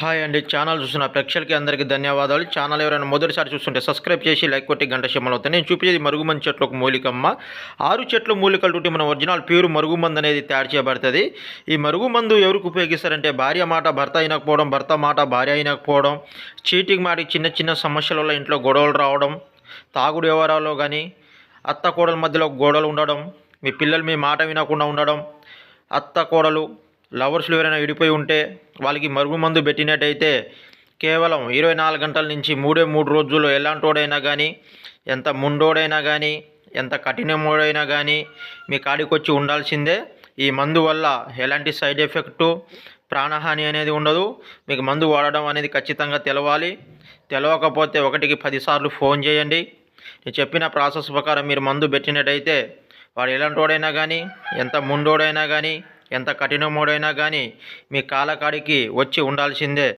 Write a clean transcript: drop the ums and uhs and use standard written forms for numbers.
Hi అండి. Channel చూస్తున్న ప్రేక్షకులకి అందరికీ ధన్యవాదాలు. ఛానల్ ఎవరైనా మొదటిసారి చూస్తుంటే సబ్స్క్రైబ్ చేసి లైక్ కొట్టి గంట సింబల్ అవుతాయి. నేను చూపించేది మరుగుమంది చెట్లు ఒక మూలికమ్మ. 6 చెట్లు మూలికలు తోటి మన ఒరిజినల్ ప్యూర్ మరుగుమందు అనేది తయారు చేయబడుతుంది. ఈ మరుగుమందు ఎవరికి ఉపయోగిస్తారంటే భార్య మాట భర్త అయినకపోవడం, భర్త మాట భార్య అయినకపోవడం, చీటింగ్ మాటి చిన్న చిన్న సమస్యల వల్ల ఇంట్లో గొడవలు రావడం, తాగుడు వ్యవహారాల్లో కానీ, అత్త కోడల మధ్యలో గొడవలు ఉండడం, మీ పిల్లలు మీ మాట వినకుండా ఉండడం, అత్త కోడలు లవర్స్లు ఎవరైనా విడిపోయి ఉంటే వాళ్ళకి మరుగుమందు పెట్టినట్టయితే కేవలం 24 గంటల నుంచి 3 రోజుల్లో ఎలాంటోడైనా కానీ, ఎంత ముండోడైనా కానీ, ఎంత కఠినమోడైనా కానీ మీ కాడికి వచ్చి ఉండాల్సిందే. ఈ మందు వల్ల ఎలాంటి సైడ్ ఎఫెక్టు, ప్రాణహాని అనేది ఉండదు. మీకు మందు వాడడం అనేది ఖచ్చితంగా తెలవాలి. తెలవకపోతే 1కి 10 సార్లు ఫోన్ చేయండి. నేను చెప్పిన ప్రాసెస్ ప్రకారం మీరు మందు పెట్టినట్టయితే వాడు ఎలాంటోడైనా కానీ, ఎంత ముండోడైనా కానీ, ఎంత కఠినమోడైనా కానీ మీ కాలకాడికి వచ్చి ఉండాల్సిందే.